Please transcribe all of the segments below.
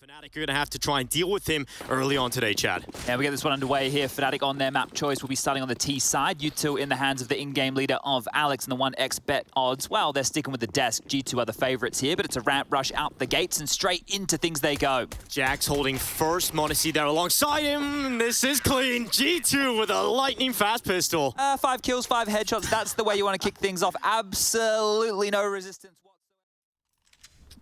fnatic are going to have to try and deal with him early on today, Chad. Yeah, we get this one underway here. fnatic on their map choice will be starting on the T side. U2 in the hands of the in-game leader of Alex and the 1x bet odds. Well, they're sticking with the desk. G2 are the favorites here, but it's a ramp rush out the gates and straight into things they go. Jax holding first. m0NESY there alongside him. This is clean. G2 with a lightning fast pistol. 5 kills, 5 headshots. That's the way you want to kick things off. Absolutely no resistance.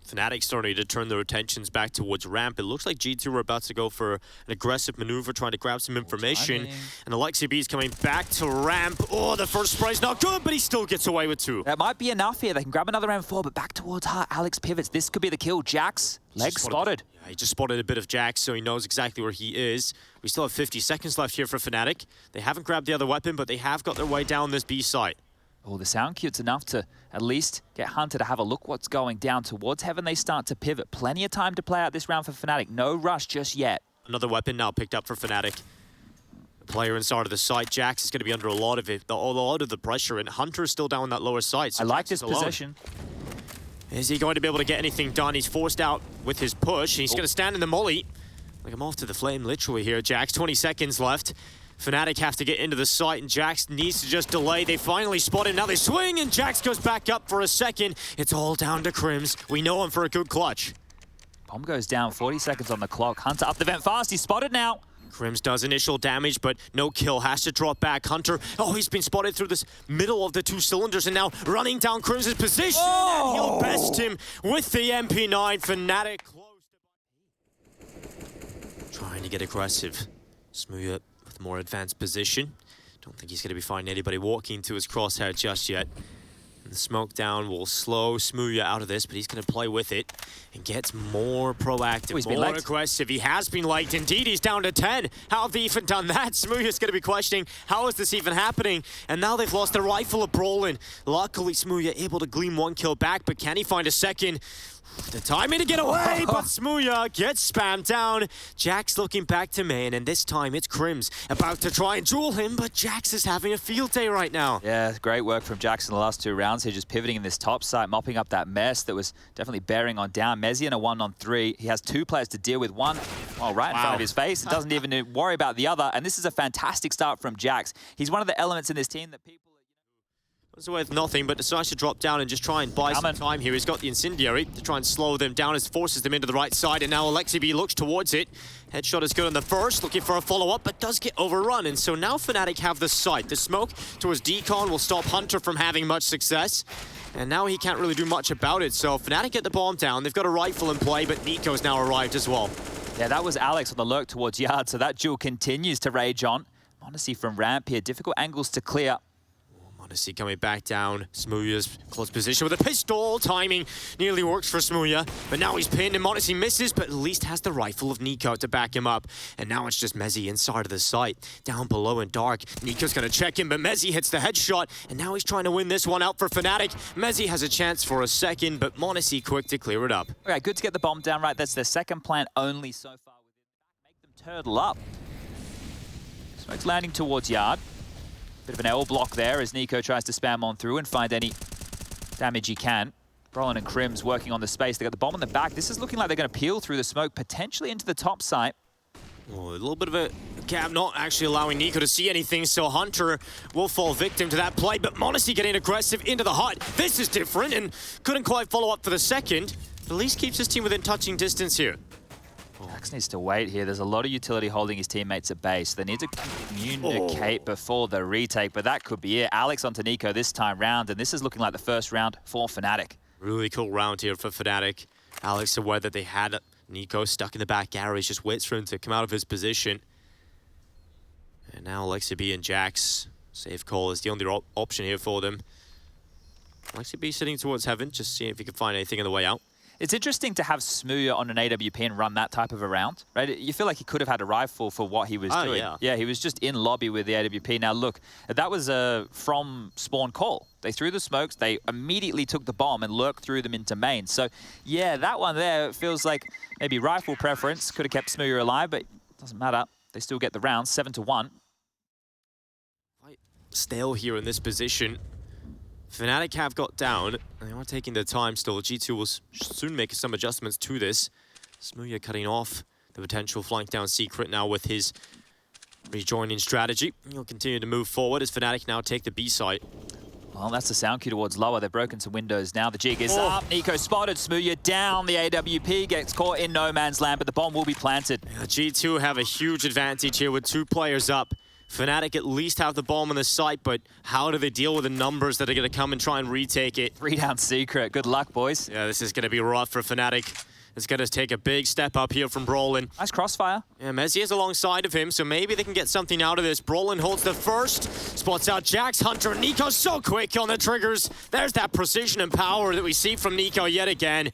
fnatic starting to turn their attentions back towards ramp. It looks like G2 are about to go for an aggressive maneuver, trying to grab some information. And Alexi is coming back to ramp. Oh, the first spray's not good, but he still gets away with 2. That might be enough here. They can grab another round 4, but back towards her. Alex pivots. This could be the kill. Jax, leg spotted. Yeah, he just spotted a bit of Jax, so he knows exactly where he is. We still have 50 seconds left here for fnatic. They haven't grabbed the other weapon, but they have got their way down this B site. Oh, the sound cute's enough to at least get Hunter to have a look what's going down towards heaven. They start to pivot. Plenty of time to play out this round for fnatic. No rush just yet. Another weapon now picked up for fnatic. The player inside of the site, Jax, is going to be under a lot of the pressure, and Hunter is still down that lower side. So I like this position. Is he going to be able to get anything done? He's forced out with his push. He's going to stand in the molly. Like, I'm off to the flame, literally here. Jax, 20 seconds left. fnatic have to get into the site, and Jax needs to just delay. They finally spot him. Now they swing, and Jax goes back up for a second. It's all down to Crims. We know him for a good clutch. Bomb goes down, 40 seconds on the clock. Hunter up the vent fast. He's spotted now. Crims does initial damage, but no kill. Has to drop back. Hunter, oh, he's been spotted through this middle of the 2 cylinders, and now running down Crims' position. Oh! And he'll best him with the MP9. fnatic close. Trying to get aggressive. Smooth up. More advanced position. Don't think he's going to be finding anybody walking to his crosshair just yet. And the smoke down will slow Smooya out of this, but he's going to play with it and gets more proactive, more aggressive. He has been liked. Indeed, he's down to 10. How have they even done that? Smooya's going to be questioning, how is this even happening? And now they've lost the rifle of Brolin. Luckily, Smooya able to glean 1 kill back, but can he find a second? The timing to get away, but Smooya gets spammed down. Jax looking back to main, and this time it's Crims about to try and duel him, but Jax is having a field day right now. Yeah, great work from Jax in the last 2 rounds here, just pivoting in this top site, mopping up that mess that was definitely bearing on down. mezii in a 1-on-3. He has 2 players to deal with. One, well, right in front of his face. Doesn't even worry about the other, and this is a fantastic start from Jax. He's one of the elements in this team that people... It's worth nothing, but decides to drop down and just try and buy some time here. He's got the Incendiary to try and slow them down as forces them into the right side, and now Alexi looks towards it. Headshot is good on the first, looking for a follow-up, but does get overrun, and so now fnatic have the sight. The smoke towards Decon will stop Hunter from having much success, and now he can't really do much about it, so fnatic get the bomb down. They've got a rifle in play, but Nico's now arrived as well. Yeah, that was Alex on the lurk towards Yard, so that duel continues to rage on. m0NESY from ramp here, difficult angles to clear. m0NESY coming back down. Smooya's close position with a pistol. Timing nearly works for Smooya, but now he's pinned and m0NESY misses, but at least has the rifle of Nico to back him up. And now it's just mezii inside of the site. Down below in dark. Nico's going to check him, but mezii hits the headshot, and now he's trying to win this one out for fnatic. mezii has a chance for a second, but m0NESY quick to clear it up. Okay, good to get the bomb down right. That's their second plant only so far. Make them turtle up. Smoke's landing towards Yard. Bit of an L block there as Nico tries to spam on through and find any damage he can. Brolin and Crims working on the space. They got the bomb on the back. This is looking like they're going to peel through the smoke, potentially into the top site. Oh, a little bit of a gap, not actually allowing Nico to see anything, so Hunter will fall victim to that play, but m0NESY getting aggressive into the hut. This is different and couldn't quite follow up for the second. At least keeps his team within touching distance here. Jax needs to wait here. There's a lot of utility holding his teammates at base. They need to communicate before the retake, but that could be it. Alex onto Nico this time round, and this is looking like the first round for fnatic. Really cool round here for fnatic. Alex aware that they had Nico stuck in the back galleries, just waits for him to come out of his position. And now Alexi and Jax. Safe call is the only option here for them. Alexi sitting towards heaven, just seeing if he can find anything on the way out. It's interesting to have Smooya on an AWP and run that type of a round, right? You feel like he could have had a rifle for what he was doing. Yeah, he was just in lobby with the AWP. Now look, that was a from spawn call. They threw the smokes, they immediately took the bomb and lurked through them into main. So yeah, that one there feels like maybe rifle preference. Could have kept Smooya alive, but it doesn't matter. They still get the round, 7-1. Quite stale here in this position. fnatic have got down, and they are taking their time still. G2 will soon make some adjustments to this. Smooya cutting off the potential flank down Secret now with his rejoining strategy. He'll continue to move forward as fnatic now take the B site. Well, that's the sound cue towards lower. They've broken some windows now. The jig is up. Nico spotted. Smooya down. The AWP gets caught in no man's land, but the bomb will be planted. Yeah, G2 have a huge advantage here with 2 players up. fnatic at least have the bomb on the site, but how do they deal with the numbers that are going to come and try and retake it? 3 down Secret. Good luck, boys. Yeah, this is going to be rough for fnatic. It's going to take a big step up here from Brolin. Nice crossfire. Yeah, Messi is alongside of him, so maybe they can get something out of this. Brolin holds the first, spots out Jax, Hunter, Nico so quick on the triggers. There's that precision and power that we see from Nico yet again.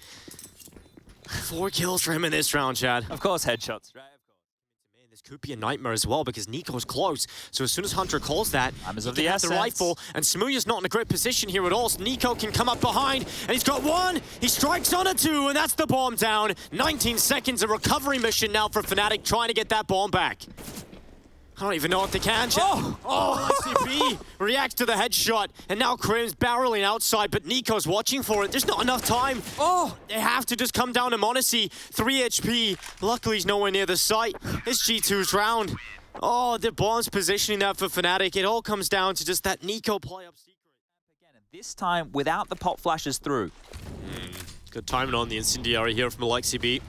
4 kills for him in this round, Chad. Of course, headshots, right? This could be a nightmare as well because Nico's close. So as soon as Hunter calls that, he can have the rifle, and Smooya's not in a great position here at all. So Nico can come up behind, and he's got 1. He strikes on a 2, and that's the bomb down. 19 seconds, a recovery mission now for fnatic trying to get that bomb back. I don't even know if they can. ICB reacts to the headshot, and now Crim's barreling outside, but Nico's watching for it. There's not enough time. They have to just come down to Monacy. 3 HP. Luckily, he's nowhere near the site. It's G2's round. The bomb's positioning that for fnatic. It all comes down to just that Nico play up Secret. Again, and this time without the pop flashes through. Good timing on the incendiary here from IEM.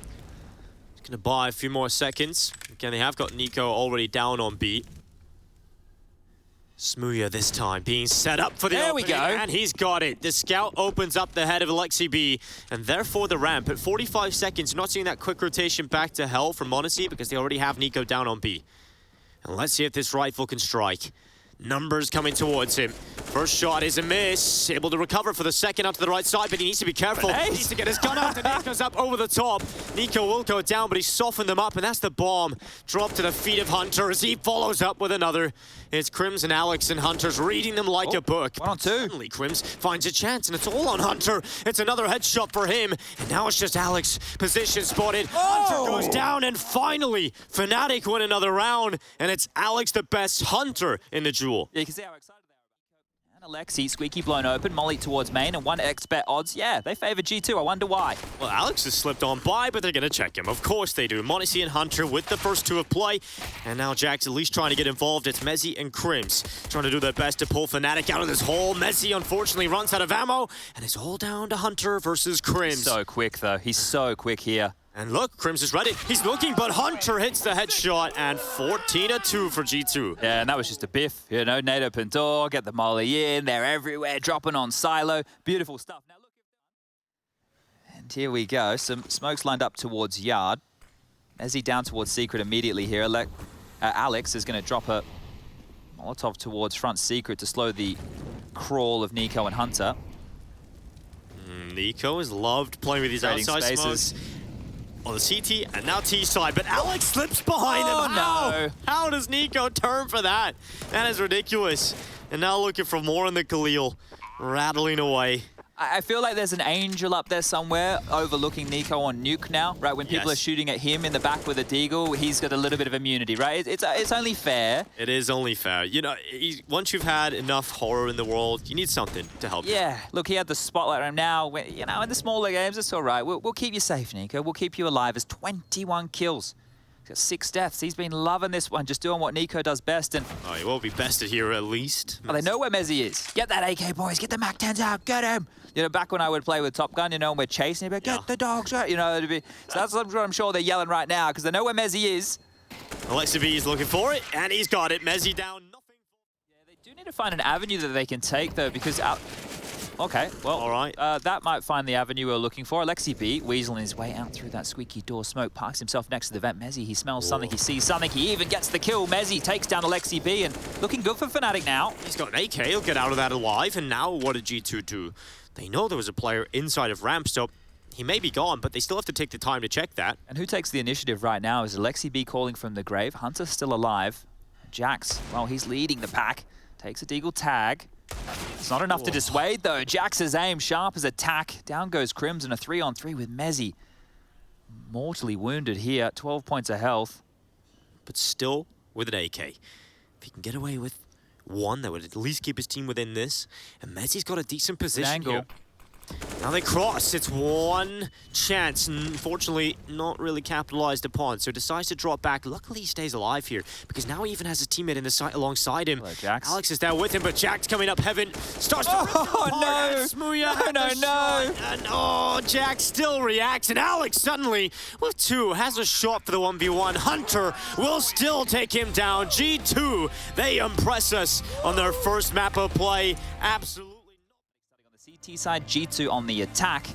Gonna buy a few more seconds. Again, they have got Nico already down on B. Smooya this time being set up for the opening, we go. And he's got it. The scout opens up the head of IEM, and therefore the ramp at 45 seconds. Not seeing that quick rotation back to hell from Monacy because they already have Nico down on B. And let's see if this rifle can strike. Numbers coming towards him. First shot is a miss. Able to recover for the second up to the right side, but he needs to be careful. He needs to get his gun out, and Nico's up over the top. Nico will go down, but he's softened them up, and that's the bomb. Drop to the feet of Hunter as he follows up with another. It's Crims and Alex and Hunter's reading them like a book. 1 on 2. Suddenly, Crims finds a chance, and it's all on Hunter. It's another headshot for him, and now it's just Alex. Position spotted. Hunter goes down, and finally, fnatic win another round, and it's Alex the best Hunter in the duel. Yeah, you can see how excited they are. And Alexi, squeaky blown open, Molly towards main, and 1xbet odds. Yeah, they favor G2. I wonder why. Well, Alex has slipped on by, but they're going to check him. Of course they do. Monacy and Hunter with the first 2 of play. And now Jax at least trying to get involved. It's Messi and Crims trying to do their best to pull fnatic out of this hole. Messi unfortunately runs out of ammo, and it's all down to Hunter versus Crims. So quick, though. He's so quick here. And look, Crims is ready. He's looking, but Hunter hits the headshot, and 14-2 for G2. Yeah, and that was just a biff. You know, nade open door, get the molly in. They're everywhere, dropping on silo. Beautiful stuff. Now look. And here we go. Some smokes lined up towards Yard. Ezzy down towards Secret immediately here. Alex is going to drop a Molotov towards front Secret to slow the crawl of Nico and Hunter. Nico has loved playing with these outside smokes. On the CT and now T side, but Alex slips behind him. No. How does Nico turn for that? That is ridiculous. And now looking for more on the Khalil, rattling away. I feel like there's an angel up there somewhere overlooking Nico on nuke now, right? When people are shooting at him in the back with a deagle, he's got a little bit of immunity, right? It's only fair. It is only fair. You know, once you've had enough horror in the world, you need something to help you. Yeah, look, he had the spotlight on him now. You know, in the smaller games, it's all right. We'll keep you safe, Nico. We'll keep you alive. There's 21 kills. He's got 6 deaths. He's been loving this one, just doing what Nico does best. And he will be bested here at least. They know where Messi is. Get that AK, boys. Get the MAC-10s out. Get him. You know, back when I would play with Top Gun, you know, and we're chasing him, but get the dogs out. You know, so that's what I'm sure they're yelling right now because they know where Messi is. Alexa B is looking for it, and he's got it. Messi down, nothing. Yeah, they do need to find an avenue that they can take, though, because... Okay, well, all right. That might find the avenue we're looking for. Alexi B, weaseling his way out through that squeaky door smoke, parks himself next to the vent. Messi, he smells something, he sees something, he even gets the kill. Messi takes down Alexi B, and looking good for fnatic now. He's got an AK, he'll get out of that alive, and now what did G2 do? They know there was a player inside of ramp, so he may be gone, but they still have to take the time to check that. And who takes the initiative right now is Alexi B calling from the grave. Hunter's still alive. Jax, well, he's leading the pack. Takes a deagle tag. It's not enough to dissuade, though. Jax's aim, sharp as attack. Down goes Crims in a 3-on-3 with Messi. Mortally wounded here, 12 points of health. But still with an AK. If he can get away with one, that would at least keep his team within this. And Messi's got a decent position here. Now they cross. It's one chance, unfortunately not really capitalized upon. So decides to drop back. Luckily he stays alive here because now he even has a teammate in the side alongside him. Hello, Jax. Alex is there with him, but Jax coming up heaven starts to rip no! Smooya No! And oh, Jax still reacts, and Alex suddenly with 2 has a shot for the 1v1. Hunter will still take him down. G2, they impress us on their first map of play. Absolutely. CT side, G2 on the attack.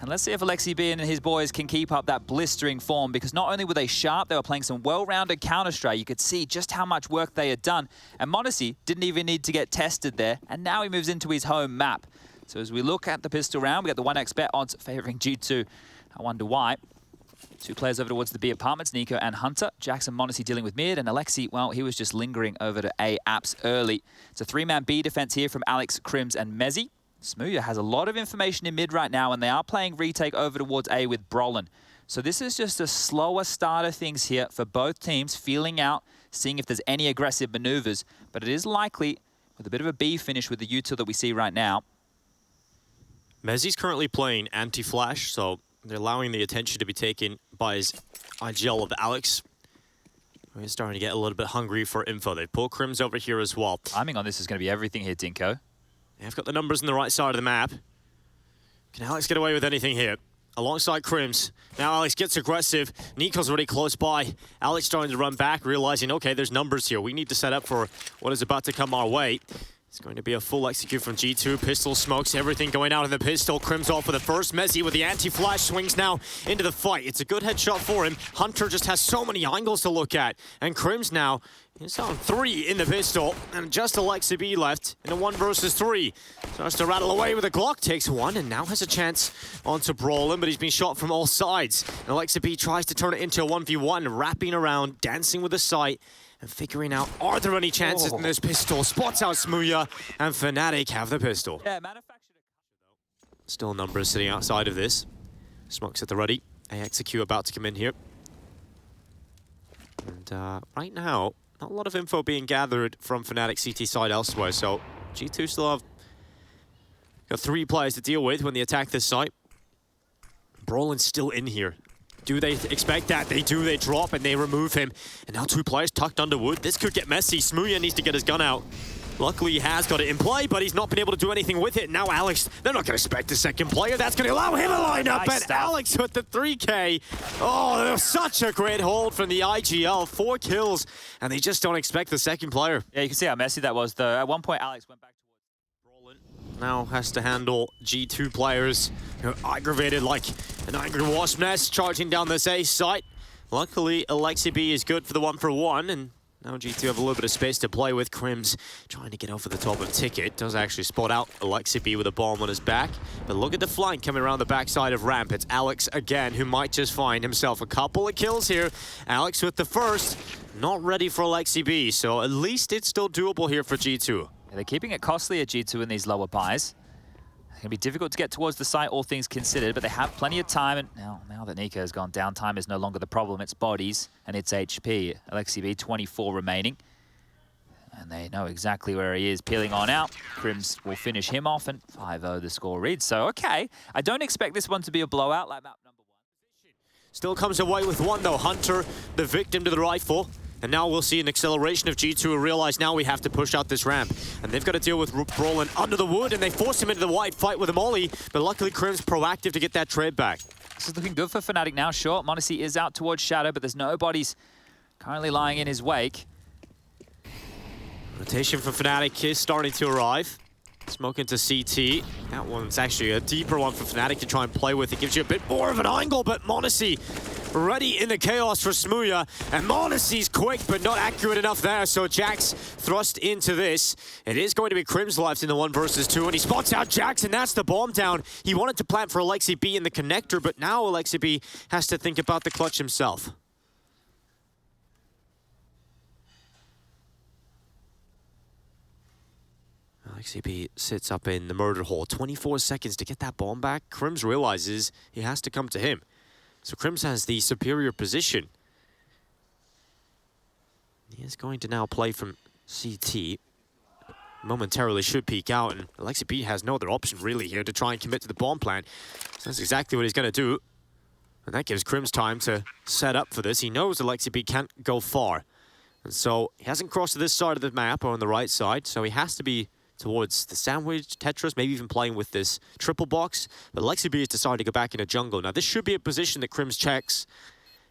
And let's see if Aleksib and his boys can keep up that blistering form, because not only were they sharp, they were playing some well-rounded Counter-Strike. You could see just how much work they had done. And m0NESY didn't even need to get tested there, and now he moves into his home map. So as we look at the pistol round, we got the 1x bet odds favoring G2. I wonder why. 2 players over towards the B apartments, Nico and Hunter. Jax and m0NESY dealing with mid, and Aleksib, well, he was just lingering over to A apps early. It's a 3-man B defense here from Alex, Crims, and Mezzy. Smooya has a lot of information in mid right now, and they are playing retake over towards A with Brolin. So this is just a slower start of things here for both teams, feeling out, seeing if there's any aggressive maneuvers. But it is likely, with a bit of a B finish with the util that we see right now. Mezzy's currently playing anti-flash, so they're allowing the attention to be taken by his IGL of Alex. We're starting to get a little bit hungry for info. They pull Crims over here as well. Timing on this is going to be everything here, Dinko. They've got the numbers on the right side of the map. Can Alex get away with anything here? Alongside Crims. Now Alex gets aggressive. Nico's already close by. Alex starting to run back, realizing, okay, there's numbers here. We need to set up for what is about to come our way. It's going to be a full execute from G2. Pistol smokes, everything going out in the pistol. Crims off for the first. mezzy with the anti-flash swings now into the fight. It's a good headshot for him. Hunter just has so many angles to look at. And Crims now is on 3 in the pistol. And just Aleksib left in a 1 versus 3. Starts to rattle away with a Glock. Takes 1 and now has a chance onto Brolin, but he's been shot from all sides. And Aleksib tries to turn it into a 1v1, wrapping around, dancing with the sight, and figuring out, are there any chances in this pistol? Spots out Smooya, and fnatic have the pistol. Yeah, manufactured. Still numbers sitting outside of this. Smokes at the ready. AXQ about to come in here. And right now, not a lot of info being gathered from fnatic CT side elsewhere, so G2 still have got 3 players to deal with when they attack this site. Brolin's still in here. Do they expect that? They do. They drop and they remove him. And now 2 players tucked under wood. This could get messy. Smooya needs to get his gun out. Luckily, he has got it in play, but he's not been able to do anything with it. Now Alex, they're not going to expect a second player. That's going to allow him a lineup. Nice and stuff. Alex with the 3K. Oh, that was such a great hold from the IGL. 4 kills, and they just don't expect the second player. Yeah, you can see how messy that was, though. At one point, Alex went back towards Brolin now has to handle G2 players who are aggravated like an angry wasp nest charging down this A site. Luckily, Aleksib is good for the 1-for-1, and now G2 have a little bit of space to play with. Crims trying to get over the top of Ticket. Does actually spot out Aleksib with a bomb on his back. But look at the flank coming around the backside of ramp. It's Alex again, who might just find himself a couple of kills here. Alex with the first. Not ready for Aleksib, so at least it's still doable here for G2. Yeah, they're keeping it costly at G2 in these lower buys. It's going to be difficult to get towards the site, all things considered, but they have plenty of time. And now that Nico has gone down, time is no longer the problem. It's bodies and it's HP. Aleksib, 24 remaining. And they know exactly where he is, peeling on out. Crims will finish him off, and 5-0 the score reads. So, okay, I don't expect this one to be a blowout like map number 1. Still comes away with 1 though. Hunter, the victim to the rifle. And now we'll see an acceleration of G2 who realize now we have to push out this ramp. And they've got to deal with Brolin under the wood, and they force him into the white fight with a molly. But luckily, Crims proactive to get that trade back. This is looking good for fnatic now. Sure, m0NESY is out towards Shadow, but there's no bodies currently lying in his wake. Rotation for fnatic is starting to arrive. Smoke into CT. That one's actually a deeper one for fnatic to try and play with. It gives you a bit more of an angle, but m0NESY ready in the chaos for Smooya. And m0NESY's quick, but not accurate enough there. So Jax thrust into this. It is going to be Crims left in the 1 versus 2, and he spots out Jax, and that's the bomb down. He wanted to plant for Aleksib in the connector, but now Aleksib has to think about the clutch himself. Aleksib sits up in the murder hole. 24 seconds to get that bomb back. Crims realizes he has to come to him. So Crims has the superior position. He is going to now play from CT. momentarily should peek out, and Alexi B has no other option really here to try and commit to the bomb plant. So that's exactly what he's going to do. And that gives Crims time to set up for this. He knows Alexi B can't go far. And so he hasn't crossed to this side of the map or on the right side, so he has to be towards the sandwich, Tetris, maybe even playing with this triple box. But Alexi B has decided to go back into jungle. Now this should be a position that Crims checks.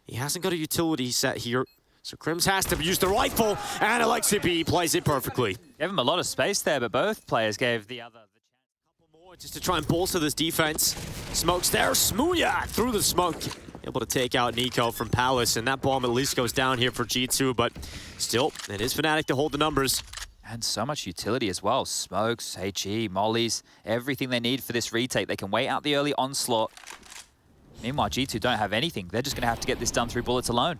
He hasn't got a utility set here, so Crims has to use the rifle, and Alexi B plays it perfectly. Gave him a lot of space there, but both players gave the other the chance. Couple more just to try and bolster this defense. Smokes there, Smooya through the smoke. Able to take out Nico from Palace, and that bomb at least goes down here for G2, but still, it is Fnatic to hold the numbers. And so much utility as well. Smokes, HE, mollies, everything they need for this retake. They can wait out the early onslaught. Meanwhile, G2 don't have anything. They're just going to have to get this done through bullets alone.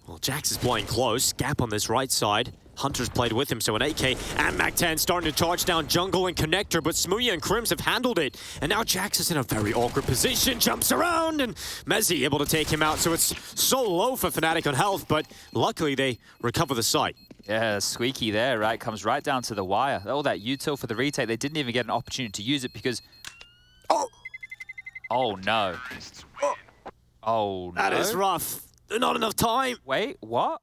Well, Jax is playing close. Gap on this right side. Hunter's played with him, so an AK and Mac-10 starting to charge down jungle and connector, but Smooya and Crims have handled it. And now Jax is in a very awkward position, jumps around, and Mezzi able to take him out. So it's so low for Fnatic on health, but luckily they recover the site. Yeah, squeaky there, right? Comes right down to the wire. All that util for the retake, they didn't even get an opportunity to use it because... Oh, no. Oh, no. That is rough. Not enough time. Wait, what?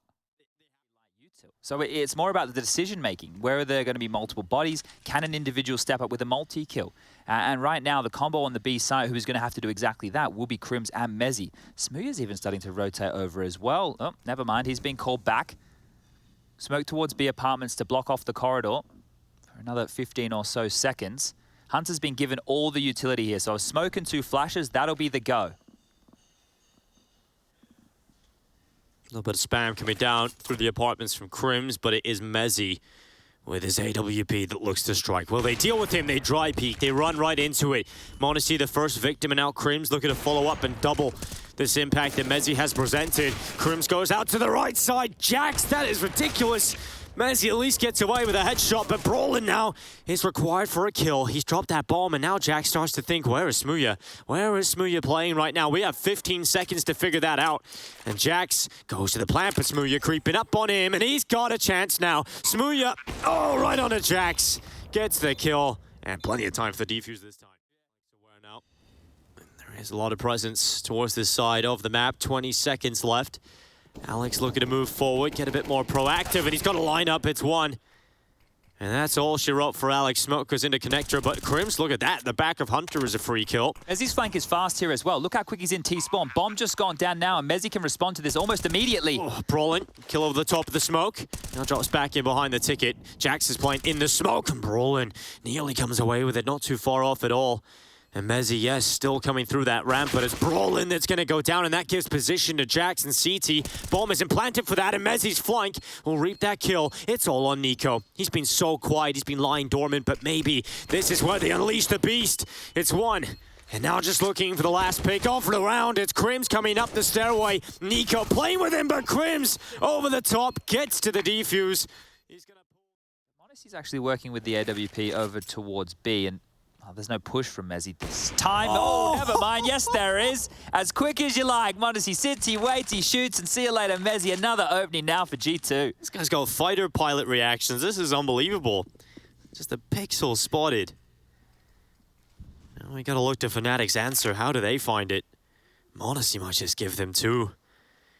So it's more about the decision-making. Where are there going to be multiple bodies? Can an individual step up with a multi-kill? And right now, the combo on the B side, who is going to have to do exactly that, will be Crims and Mezzi. Smooya's even starting to rotate over as well. Oh, never mind. He's being called back. Smoke towards B apartments to block off the corridor for another 15 or so seconds. Hunter's been given all the utility here. So a smoke and 2 flashes, that'll be the go. A little bit of spam coming down through the apartments from Crims, but it is Mezzi with his AWP that looks to strike. Well, they deal with him, they dry peek, they run right into it. Monacy the first victim, and now Crims looking to follow up and double this impact that Mezzi has presented. Crims goes out to the right side. Jax, that is ridiculous. Mezzi at least gets away with a headshot, but Brolin now is required for a kill. He's dropped that bomb, and now Jax starts to think, where is Smooya? Where is Smooya playing right now? We have 15 seconds to figure that out. And Jax goes to the plant, but Smooya creeping up on him, and he's got a chance now. Smooya, oh, right on to Jax. Gets the kill, and plenty of time for the defuse this time. There is a lot of presence towards this side of the map. 20 seconds left. Alex looking to move forward, get a bit more proactive, and he's got a lineup. It's one. And that's all she wrote for Alex. Smoke goes into connector, but Crims, look at that. The back of Hunter is a free kill. Mezzi's flank is fast here as well. Look how quick he's in T-spawn. Bomb just gone down now, and Mezzi can respond to this almost immediately. Oh, Brolin, kill over the top of the smoke. Now drops back in behind the ticket. Jax is playing in the smoke, and Brolin nearly comes away with it. Not too far off at all. And Mezzi, yes, still coming through that ramp, but it's Brolin that's going to go down, and that gives position to Jax and CT. Bomb is implanted for that, and Mezzi's flank will reap that kill. It's all on Nico. He's been so quiet, he's been lying dormant, but maybe this is where they unleash the beast. It's one. And now just looking for the last pick off the round. It's Crims coming up the stairway. Nico playing with him, but Crims over the top gets to the defuse. He's going to pull. Monacy's actually working with the AWP over towards B, and there's no push from Mezzi this time. Oh, never mind. Yes, there is. As quick as you like. Monacy sits, he waits, he shoots, and see you later, Mezzi. Another opening now for G2. This guy's got fighter pilot reactions. This is unbelievable. Just a pixel spotted. Now we gotta look to Fnatic's answer. How do they find it? Monacy might just give them 2.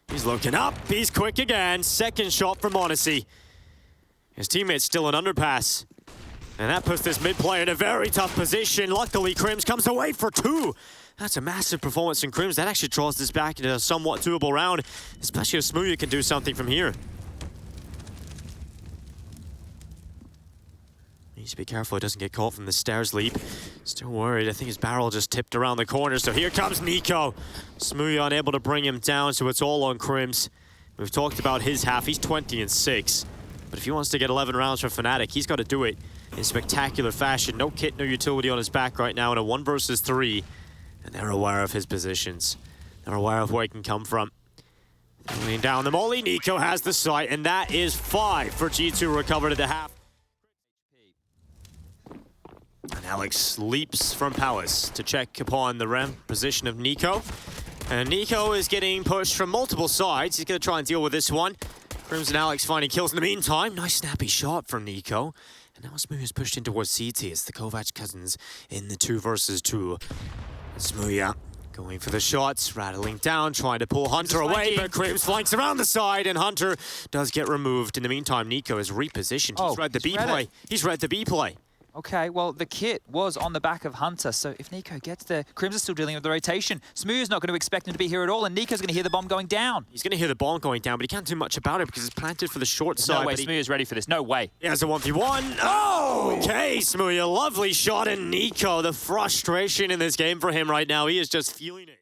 He's looking up. He's quick again. Second shot for Monacy. His teammate's still an underpass. And that puts this mid player in a very tough position. Luckily, Crims comes away for 2. That's a massive performance from Crims. That actually draws this back into a somewhat doable round, especially if Smooya can do something from here. Needs to be careful he doesn't get caught from the stairs leap. Still worried. I think his barrel just tipped around the corner. So here comes Nico. Smooya unable to bring him down, so it's all on Crims. We've talked about his half. He's 20-6. But if he wants to get 11 rounds for Fnatic, he's got to do it in spectacular fashion. No kit, no utility on his back right now in a 1 versus 3. And they're aware of his positions. They're aware of where he can come from. Laying down the molly, Nico has the sight, and that is 5 for G2 recovered at the half. And Alex leaps from Palace to check upon the ramp position of Nico. And Nico is getting pushed from multiple sides. He's going to try and deal with this one. Crims and Alex finding kills in the meantime. Nice snappy shot from Nico. And now Smooya's pushed in towards CT. It's the Kovac cousins in the 2 versus 2. Smooya going for the shots, rattling down, trying to pull Hunter away, but Crims flanks around the side, and Hunter does get removed. In the meantime, Nico is repositioned. He's read the B play. He's read the B play. Okay, well, the kit was on the back of Hunter, so if Nico gets there, Crims is still dealing with the rotation. Smooya's not going to expect him to be here at all, and Nico's going to hear the bomb going down. He's going to hear the bomb going down, but he can't do much about it because it's planted for the short side. No way, Smooya's ready for this. No way. He has a 1v1. Oh, okay, Smooya, lovely shot, and Nico, the frustration in this game for him right now, he is just feeling it.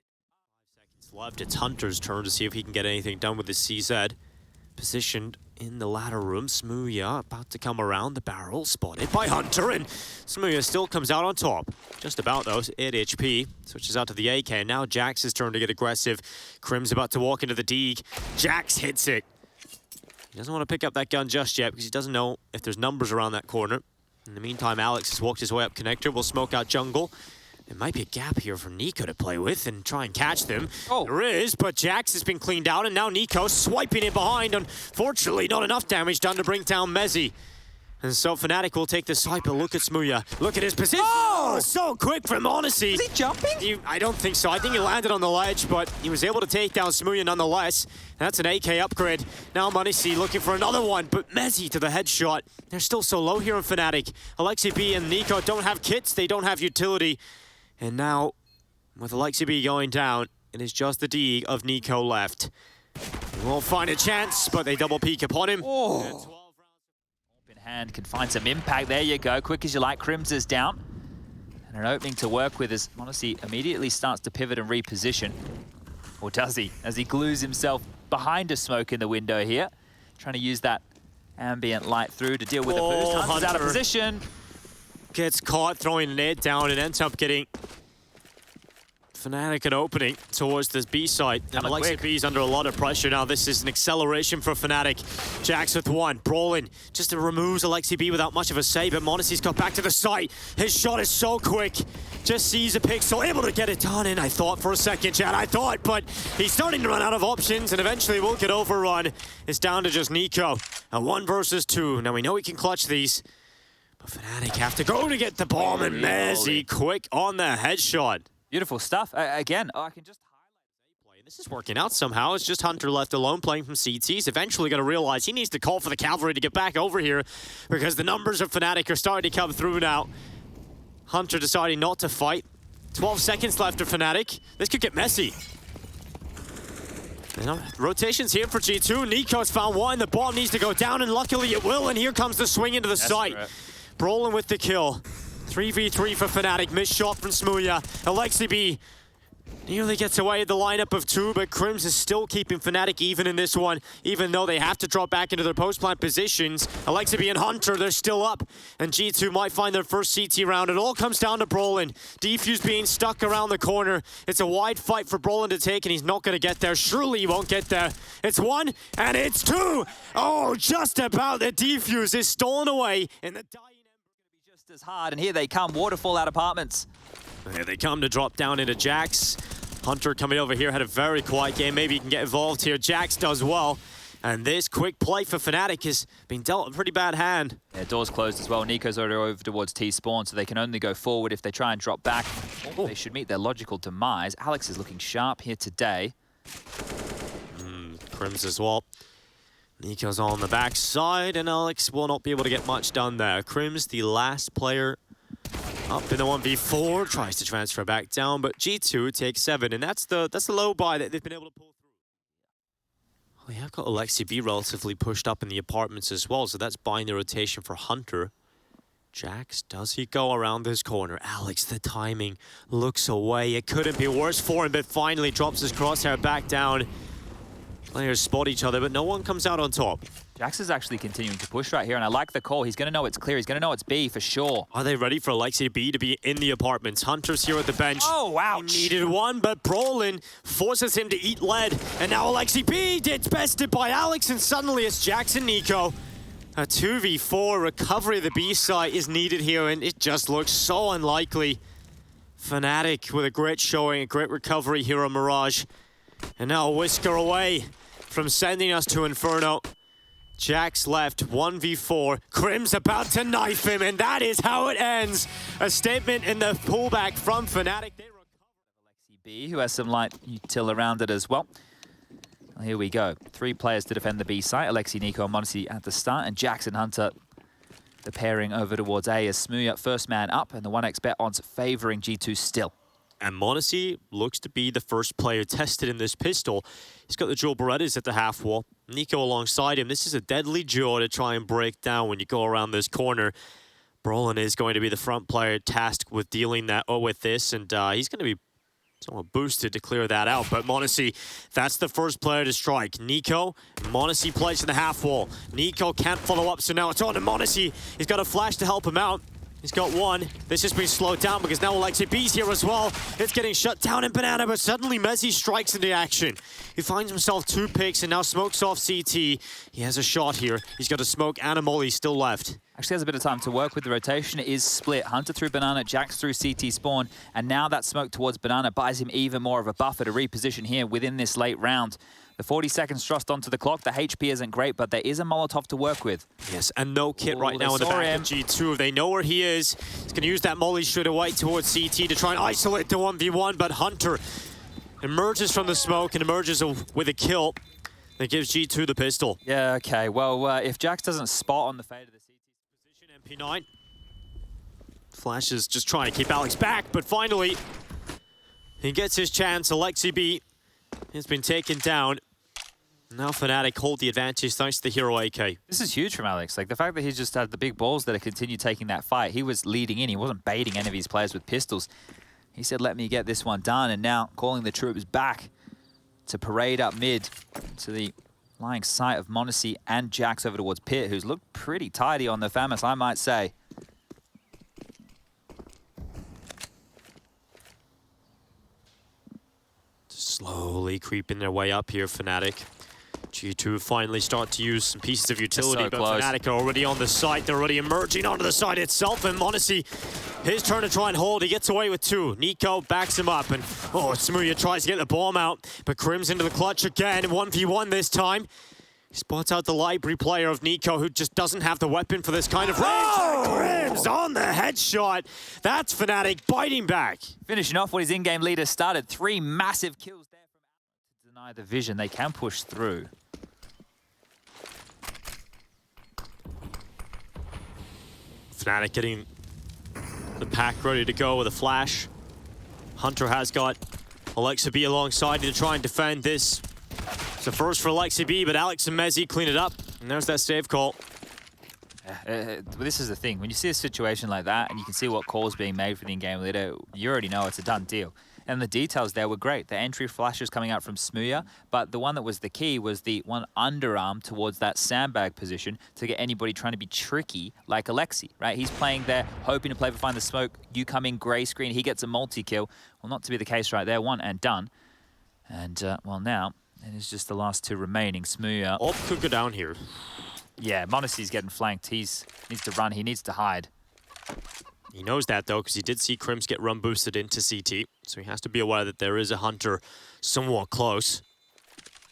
5 seconds left. It's Hunter's turn to see if he can get anything done with the CZ. Positioned in the ladder room, Smooya about to come around the barrel, spotted by Hunter, and Smooya still comes out on top. Just about though, 8 HP, switches out to the AK, and now Jax's turn to get aggressive. Crims about to walk into the Deeg. Jax hits it. He doesn't want to pick up that gun just yet because he doesn't know if there's numbers around that corner. In the meantime, Alex has walked his way up connector, will smoke out jungle. There might be a gap here for Nico to play with and try and catch them. Oh. There is, but Jax has been cleaned out, and now Nico swiping in behind. Unfortunately, not enough damage done to bring down Mezzi. And so fnatic will take the side, but look at Smooya. Look at his position. Oh, so quick from Odyssey. Is he jumping? I don't think so. I think he landed on the ledge, but he was able to take down Smooya nonetheless. That's an AK upgrade. Now Odyssey looking for another one, but Mezzi to the headshot. They're still so low here in fnatic. Alexi B and Nico don't have kits. They don't have utility. And now, with Alexi B going down, it is just the D of Nico left. He won't find a chance, but they double peek upon him. Oh. Open hand can find some impact. There you go. Quick as you like. Crims is down. And an opening to work with as Odyssey immediately starts to pivot and reposition. Or does he? As he glues himself behind a smoke in the window here. Trying to use that ambient light through to deal with the boost. Hunter's out of position. Gets caught throwing a nade down and ends up getting fnatic an opening towards this B side. And Alexi B's under a lot of pressure now. This is an acceleration for fnatic. Jax with one. Brolin just removes Alexi B without much of a save, but Monacy's got back to the site. His shot is so quick. Just sees a pixel, able to get it done. And I thought for a second, Chad, but he's starting to run out of options and eventually will get overrun. It's down to just Nico. A 1 versus 2. Now we know he can clutch these. fnatic have to go to get the bomb, and Mezzi quick on the headshot. Beautiful stuff. Again, I can just highlight. This is working out somehow. It's just Hunter left alone playing from CT. He's eventually going to realize he needs to call for the cavalry to get back over here because the numbers of fnatic are starting to come through now. Hunter deciding not to fight. 12 seconds left of fnatic. This could get messy. You know, rotations here for G2. Nico's found one. The bomb needs to go down, and luckily it will. And here comes the swing into the site. Brolin with the kill. 3v3 for fnatic. Missed shot from Smooya. Alexi B nearly gets away at the lineup of 2, but Crims is still keeping fnatic even in this one, even though they have to drop back into their post-plant positions. Alexi B and Hunter, they're still up, and G2 might find their first CT round. It all comes down to Brolin. Defuse being stuck around the corner. It's a wide fight for Brolin to take, and he's not going to get there. Surely he won't get there. It's 1, and it's 2! Oh, just about. The defuse is stolen away, and the dying ember just as hard, and here they come. Waterfall out apartments. Here they come to drop down into Jax. Hunter coming over here had a very quiet game. Maybe he can get involved here. Jax does well. And this quick play for fnatic has been dealt a pretty bad hand. Yeah, doors closed as well. Nico's already over towards T-spawn, so they can only go forward if they try and drop back. Oh. They should meet their logical demise. Alex is looking sharp here today. Crims as well. Nico's on the backside, and Alex will not be able to get much done there. Crims, the last player up in the 1v4, tries to transfer back down, but G2 takes 7, and that's the low buy that they've been able to pull through. Well, they have got Alexi B relatively pushed up in the apartments as well, so that's buying the rotation for Hunter. Jax, does he go around this corner? Alex, the timing looks away. It couldn't be worse for him, but finally drops his crosshair back down. Players spot each other, but no one comes out on top. Jax is actually continuing to push right here, and I like the call. He's going to know it's clear. He's going to know it's B for sure. Are they ready for Alexi B to be in the apartments? Hunter's here at the bench. Oh, ouch. He needed one, but Brolin forces him to eat lead. And now Alexi B gets bested by Alex, and suddenly it's Jax and Nico. A 2v4 recovery of the B site is needed here, and it just looks so unlikely. fnatic with a great showing, a great recovery here on Mirage. And now a whisker away from sending us to Inferno. Jax left, 1v4. Crim's about to knife him, and that is how it ends. A statement in the pullback from fnatic. Alexi B, who has some light util around it as well. Here we go. 3 players to defend the B site. Alexi, Nico, and m0NESY at the start, and Jax and Hunter the pairing over towards A as smooya first man up, and the 1x bet odds favouring G2 still. And m0NESY looks to be the first player tested in this pistol. He's got the dual Berettas at the half wall. Nico alongside him. This is a deadly duo to try and break down when you go around this corner. Brolin is going to be the front player tasked with dealing that with this, and he's going to be somewhat boosted to clear that out. But m0NESY, that's the first player to strike. Nico, m0NESY plays in the half wall. Nico can't follow up, so now it's on to m0NESY. He's got a flash to help him out. He's got one. This has been slowed down because now Alexi B's here as well. It's getting shut down in Banana, but suddenly m0NESY strikes into action. He finds himself 2 picks and now smokes off CT. He has a shot here. He's got a smoke and a molly still left. Actually has a bit of time to work with the rotation. It is split. Hunter through Banana, Jax through CT spawn, and now that smoke towards Banana buys him even more of a buffer to reposition here within this late round. The 40 seconds thrust onto the clock. The HP isn't great, but there is a Molotov to work with. Yes, and no kit right now in the back of G2. They know where he is. He's going to use that molly straight away towards CT to try and isolate the 1v1, but Hunter emerges from the smoke and emerges with a kill that gives G2 the pistol. Yeah, okay. Well, if Jax doesn't spot on the fade of the CT position, MP9 Flash is just trying to keep Alex back, but finally he gets his chance. Alexi B has been taken down. Now fnatic hold the advantage thanks to the hero AK. This is huge from Alex. Like the fact that he just had the big balls that have continued taking that fight. He was leading in. He wasn't baiting any of his players with pistols. He said, let me get this one done. And now calling the troops back to parade up mid to the lying sight of m0NESY and Jax over towards Pit, who's looked pretty tidy on the FAMAS, I might say. Slowly creeping their way up here, fnatic. G2 finally start to use some pieces of utility, but fnatic are already on the site. They're already emerging onto the site itself, and m0NESY, his turn to try and hold. He gets away with 2. Nico backs him up, and smooya tries to get the bomb out, but Crim's into the clutch again. 1v1 this time. He spots out the library player of Nico, who just doesn't have the weapon for this kind of range. Crim's on the headshot. That's fnatic biting back. Finishing off what his in-game leader started. 3 massive kills there from Alex to deny the vision. They can push through. fnatic getting the pack ready to go with a flash. Hunter has got Alexi B alongside to try and defend this. It's a first for Alexi B, but Alex and m0NESY clean it up. And there's that save call. This is the thing. When you see a situation like that and you can see what calls being made for the in-game leader, you already know it's a done deal. And the details there were great. The entry flashes coming out from smooya, but the one that was the key was the one underarm towards that sandbag position to get anybody trying to be tricky like Alexi, right? He's playing there, hoping to play for find the smoke. You come in gray screen, he gets a multi-kill. Well, not to be the case right there. One and done. And, well, now it is just the last 2 remaining. smooya. Op could go down here. Yeah, m0NESY's getting flanked. He needs to run. He needs to hide. He knows that, though, because he did see Crims get run boosted into CT. So he has to be aware that there is a Hunter somewhat close.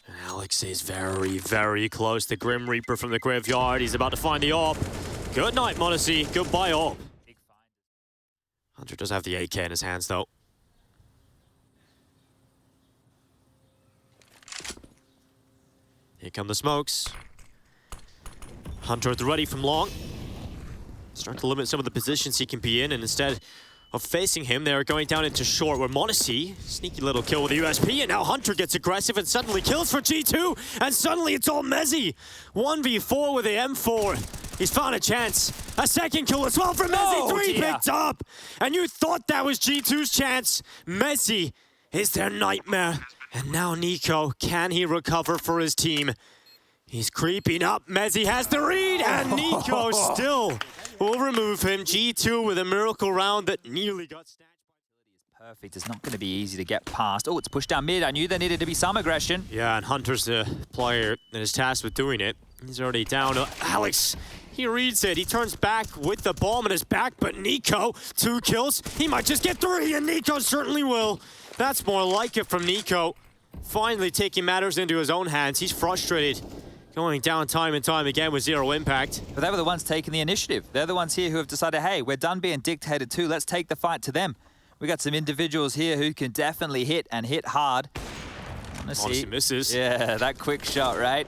And Alex is very, very close. The Grim Reaper from the graveyard. He's about to find the AWP. Good night, m0NESY. Goodbye, AWP. Hunter does have the AK in his hands, though. Here come the smokes. Hunter at the ready from long. Start to limit some of the positions he can be in, and instead of facing him, they're going down into short, where m0NESY, sneaky little kill with the USP, and now Hunter gets aggressive and suddenly kills for G2, and suddenly it's all m0NESY. 1v4 with the M4. He's found a chance. A second kill as well for m0NESY. 3 picked up, and you thought that was G2's chance. m0NESY is their nightmare, and now Nico, can he recover for his team? He's creeping up. m0NESY has the read, and Nico still will remove him. G2 with a miracle round that nearly got snatched. Perfect. It's not going to be easy to get past. Oh, it's pushed down mid. I knew there needed to be some aggression. Yeah, and Hunter's the player that is tasked with doing it. He's already down. Alex, he reads it. He turns back with the bomb in his back, but Nico, 2 kills. He might just get 3, and Nico certainly will. That's more like it from Nico. Finally taking matters into his own hands. He's frustrated. going down time and time again with zero impact. But they were the ones taking the initiative. They're the ones here who have decided, hey, we're done being dictated to. Let's take the fight to them. We got some individuals here who can definitely hit and hit hard. Honestly misses. Yeah, that quick shot, right?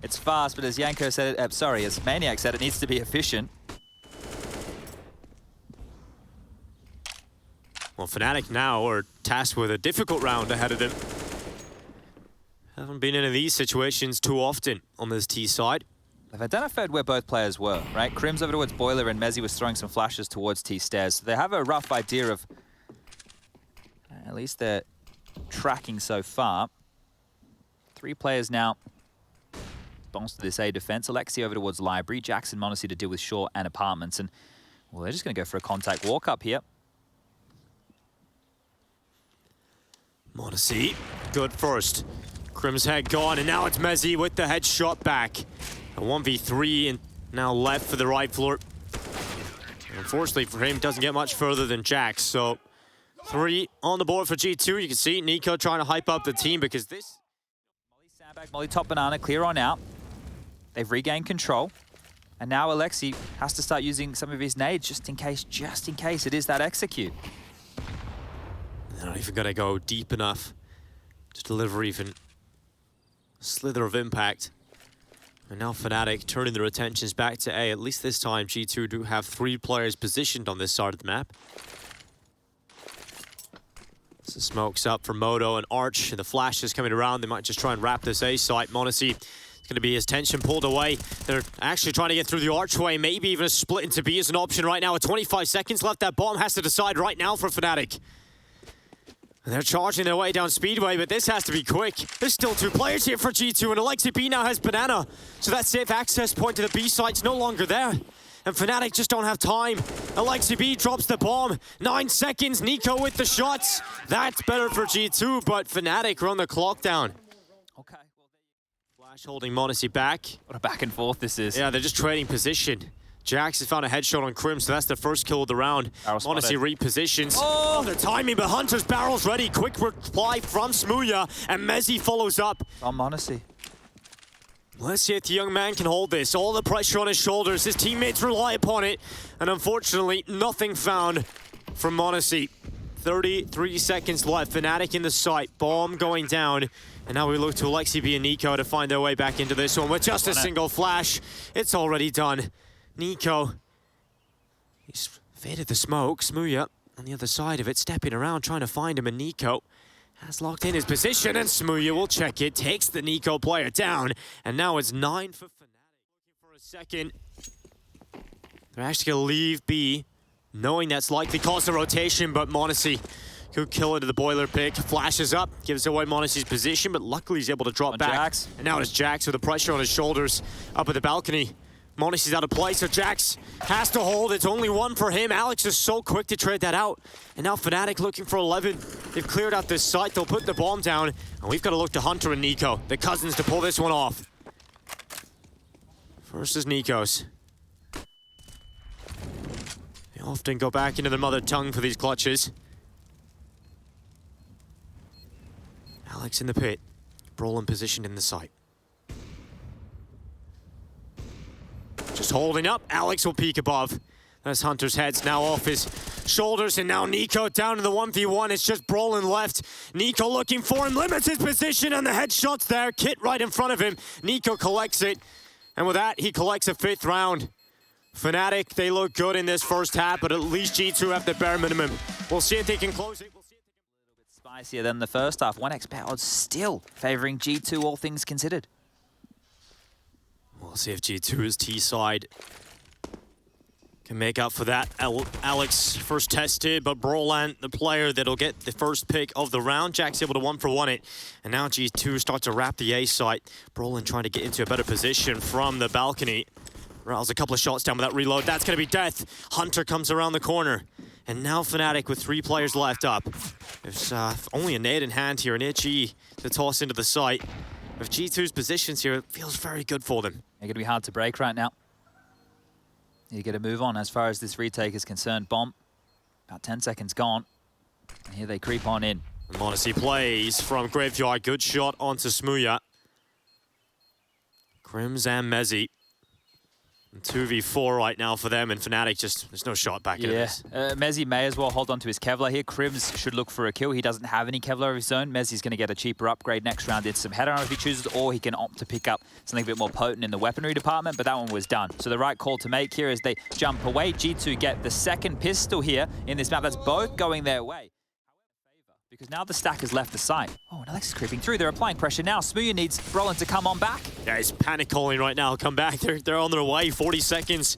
It's fast, but as Yanko said it, as Maniac said, it needs to be efficient. Well, fnatic now are tasked with a difficult round ahead of them. Haven't been in these situations too often on this T side. They've identified where both players were, right? Krim's over towards Boiler and Mezzi was throwing some flashes towards T stairs. So they have a rough idea of, at least they're tracking so far. 3 players now. Bonds to this A defense. Alexi over towards Library. Jackson, m0NESY to deal with Shaw and Apartments. And, well, they're just going to go for a contact walk up here. m0NESY, good first. Krim's head gone, and now it's Mezzi with the headshot back. A 1v3 and now left for the right floor. Unfortunately for him, doesn't get much further than Jax. So 3 on the board for G2. You can see Nico trying to hype up the team because this... Molly sandbag, Molly top banana, clear on out. They've regained control. And now Alexi has to start using some of his nades just in case it is that execute. They're not even going to go deep enough to deliver even a slither of impact. And now fnatic turning their attentions back to A. At least this time, G2 do have 3 players positioned on this side of the map. So smokes up for Moto and Arch, and the flash is coming around. They might just try and wrap this A site. m0NESY is going to be his tension pulled away. They're actually trying to get through the archway. Maybe even a split into B is an option right now. With 25 seconds left, that bomb has to decide right now for fnatic. And they're charging their way down Speedway, but this has to be quick. There's still 2 players here for G2, and Alexi B now has Banana. So that safe access point to the B site's no longer there. And fnatic just don't have time. Alexi B drops the bomb. 9 seconds, Nico with the shots. That's better for G2, but fnatic run the clock down. Okay. Flash holding m0NESY back. What a back and forth this is. Yeah, they're just trading position. Jax has found a headshot on Krim, so that's the first kill of the round. m0NESY repositions. Oh, the timing, but Hunter's barrel's ready. Quick reply from Smooya, and Mezzi follows up. On m0NESY. Let's see if the young man can hold this. All the pressure on his shoulders. His teammates rely upon it. And unfortunately, nothing found from m0NESY. 33 seconds left. fnatic in the site. Bomb going down. And now we look to Alexi B and Nico to find their way back into this one with just a single flash. It's already done. Nico, he's faded the smoke. Smooya on the other side of it, stepping around, trying to find him, and Nico has locked in his position, and Smooya will check it, takes the Nico player down, and now it's 9 for fnatic. Looking for a second. They're actually going to leave B, knowing that's likely cause a rotation, but m0NESY could kill into the boiler pick. Flashes up, gives away m0NESY's position, but luckily he's able to drop back. Jax. And now it's Jax with the pressure on his shoulders up at the balcony. m0NESY's out of play, so Jax has to hold. It's only 1 for him. Alex is so quick to trade that out. And now fnatic looking for 11. They've cleared out this site. They'll put the bomb down. And we've got to look to Hunter and Nico, the cousins, to pull this one off. First is Nico's. They often go back into their mother tongue for these clutches. Alex in the pit. Brolin positioned in the site. Just holding up. Alex will peek above. As Hunter's head's now off his shoulders, and now Nico down to the 1v1. It's just Brolin left. Nico looking for him, limits his position, and the headshot's there. Kit right in front of him. Nico collects it, and with that, he collects a 5th round. fnatic, they look good in this first half, but at least G2 have the bare minimum. We'll see if they can close it. We'll see if they can... A little bit spicier than the first half. 1xP odds still favoring G2, all things considered. We'll see if G2's T-side can make up for that. Alex first tested, but Brolin, the player that'll get the first pick of the round. Jack's able to 1-for-1 it. And now G2 starts to wrap the A site. Brolin trying to get into a better position from the balcony. Rails a couple of shots down with that reload. That's going to be death. Hunter comes around the corner. And now fnatic with 3 players left up. There's only a nade in hand here, an itchy to toss into the site. With G2's positions here, it feels very good for them. They're going to be hard to break right now. You get a move on as far as this retake is concerned. Bomb, about 10 seconds gone. And here they creep on in. m0NESY plays from Graveyard. Good shot onto Smooya. Crims and Mezzy. 2v4 right now for them, and fnatic just, there's no shot back into this. Mezzy may as well hold on to his Kevlar here. Crims should look for a kill. He doesn't have any Kevlar of his own. Mezzy's going to get a cheaper upgrade next round into some header if he chooses, or he can opt to pick up something a bit more potent in the weaponry department, but that one was done. So the right call to make here is they jump away. G2 get the second pistol here in this map. That's both going their way. Because now the stack has left the site. Oh, and Alex is creeping through. They're applying pressure now. Smooya needs Brolin to come on back. Yeah, he's panic calling right now. Come back. They're on their way. 40 seconds.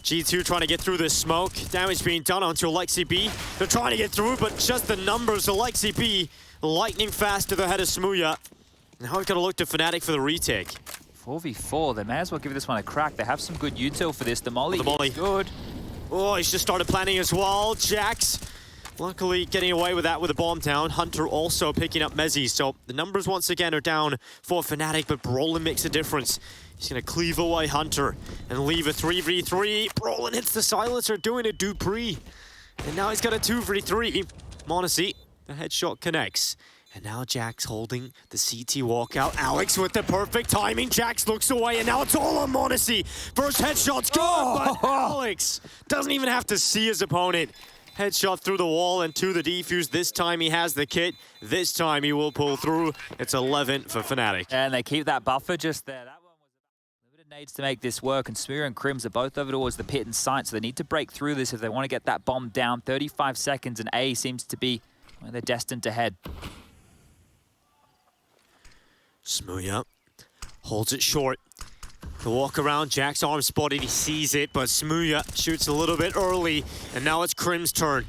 G2 trying to get through this smoke. Damage being done onto Alexi B. They're trying to get through, but just the numbers. Alexi B lightning fast to the head of Smooya. Now we've got to look to fnatic for the retake. 4v4. They may as well give this one a crack. They have some good util for this. The Molly is good. Oh, he's just started planning as well. Jax luckily getting away with that with a bomb down. Hunter also picking up Mezzy. So the numbers once again are down for fnatic, but Brolin makes a difference. He's going to cleave away Hunter and leave a 3v3. Brolin hits the silencer, doing a Dupree. And now he's got a 2v3. m0NESY, the headshot connects. And now Jax holding the CT walkout. Alex with the perfect timing. Jax looks away, and now it's all on m0NESY. First headshot's good, but Alex doesn't even have to see his opponent. Headshot through the wall and to the defuse. This time he has the kit. This time he will pull through. It's 11 for fnatic. And they keep that buffer just there. That one was limited nades to make this work, and Smooya and Crims are both over towards the pit and site, so they need to break through this if they want to get that bomb down. 35 seconds, and A seems to be where they're destined to head. Smooya holds it short. The walk around, Jack's arm spotted, he sees it, but Smooya shoots a little bit early, and now it's Crim's turn.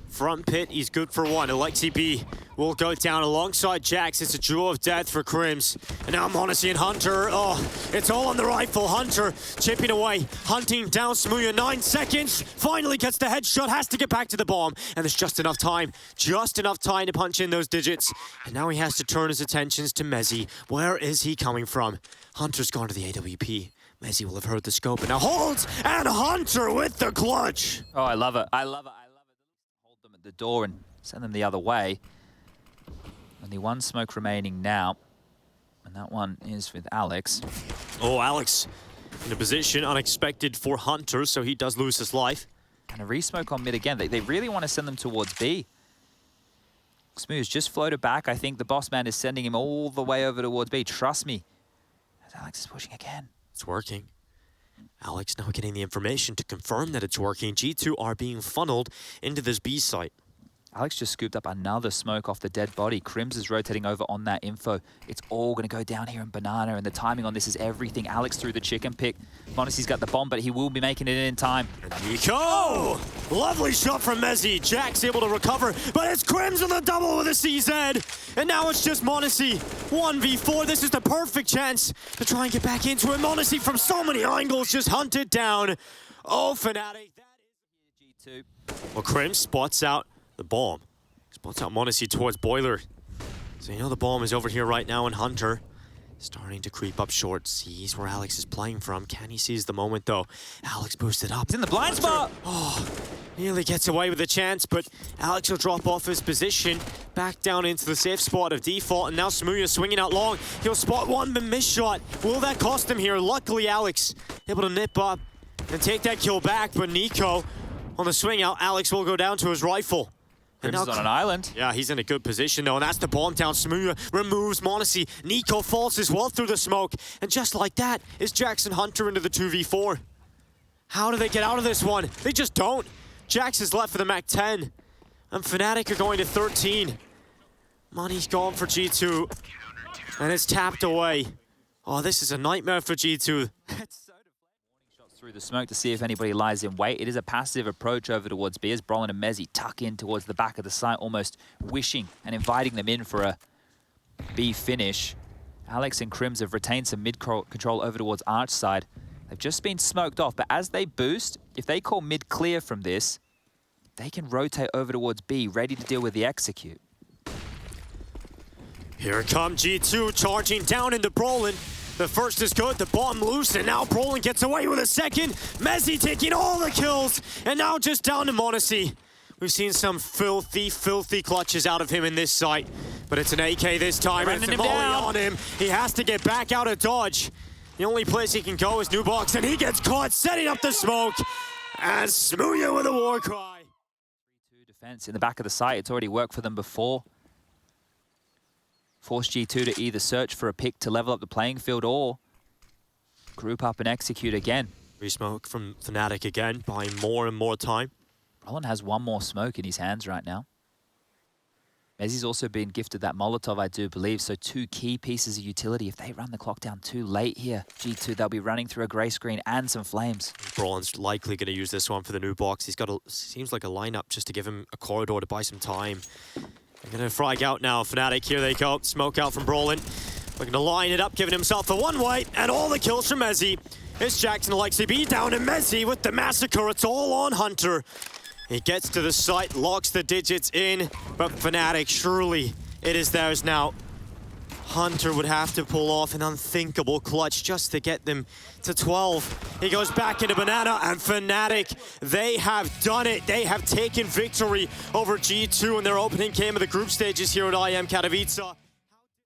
Front pit, he's good for one. Alexi B will go down alongside Jax. It's a duel of death for Crims. And now m0NESY and Hunter. Oh, it's all on the rifle. Hunter chipping away, hunting down Smooya. 9 seconds, finally gets the headshot, has to get back to the bomb. And there's just enough time to punch in those digits. And now he has to turn his attentions to Mezzy. Where is he coming from? Hunter's gone to the AWP. Mezzy will have heard the scope and now holds, and Hunter with the clutch. Oh, I love it. I love it. Hold them at the door and send them the other way. Only one smoke remaining now, and that one is with Alex. Oh, Alex in a position unexpected for Hunter, so he does lose his life. And a re-smoke on mid again. They really want to send them towards B. Smooth's just floated back. I think the boss man is sending him all the way over towards B. Trust me. As Alex is pushing again. It's working. Alex now getting the information to confirm that it's working. G2 are being funneled into this B site. Alex just scooped up another smoke off the dead body. Crims is rotating over on that info. It's all going to go down here in Banana, and the timing on this is everything. Alex threw the chicken pick. m0NESY's got the bomb, but he will be making it in time. And Nico! Lovely shot from Mezzy. Jack's able to recover, but it's Crims on the double with a CZ. And now it's just m0NESY. 1v4. This is the perfect chance to try and get back into it. m0NESY from so many angles just hunted down. Oh, fnatic. That is G2. Well, Crims spots out the bomb. Spots out m0NESY towards Boiler. So you know the bomb is over here right now, and Hunter starting to creep up short. Sees where Alex is playing from. Can he seize the moment though? Alex boosted up. He's in the blind spot! Oh, nearly gets away with a chance, but Alex will drop off his position. Back down into the safe spot of default, and now Smooya swinging out long. He'll spot one, but miss shot. Will that cost him here? Luckily Alex able to nip up and take that kill back, but Nico on the swing out. Alex will go down to his rifle. Crims is on an island. Yeah, he's in a good position though, and that's the bomb down. Smooya removes m0NESY. Nico falls as well through the smoke, and just like that is Jackson Hunter into the 2v4. How do they get out of this one? They just don't. Jax is left for the Mac 10, and fnatic are going to 13. Money's gone for G2, and it's tapped away. Oh, this is a nightmare for G2. Through the smoke to see if anybody lies in wait. It is a passive approach over towards B as Brolin and Mezzy tuck in towards the back of the site, almost wishing and inviting them in for a B finish. Alex and Crims have retained some mid control over towards Arch side. They've just been smoked off, but as they boost, if they call mid clear from this, they can rotate over towards B, ready to deal with the execute. Here comes G2 charging down into Brolin. The first is good, the bomb loose, and now Brolin gets away with a second. Mezzy taking all the kills, and now just down to m0NESY. We've seen some filthy, filthy clutches out of him in this site. But it's an AK this time, and it's a molly on him. He has to get back out of dodge. The only place he can go is new box, and he gets caught setting up the smoke. And Smooya with a war cry. 3-2 defense in the back of the site. It's already worked for them before. Force G2 to either search for a pick to level up the playing field or group up and execute again. Re-smoke from fnatic again, buying more and more time. Roland has one more smoke in his hands right now. Mezzi's also been gifted that Molotov, I do believe, so 2 key pieces of utility. If they run the clock down too late here, G2, they'll be running through a grey screen and some flames. Braun's likely going to use this one for the new box. He's got seems like a lineup just to give him a corridor to buy some time. They're going to frag out now, fnatic, here they go. Smoke out from Brolin. Looking to line it up, giving himself the one-way, and all the kills from Mezzi. It's Jackson Alexi B down to Mezzi with the massacre. It's all on Hunter. He gets to the site, locks the digits in, but fnatic, surely it is theirs now. Hunter would have to pull off an unthinkable clutch just to get them to 12. He goes back into Banana, and fnatic, they have done it. They have taken victory over G2 in their opening game of the group stages here at IEM Katowice.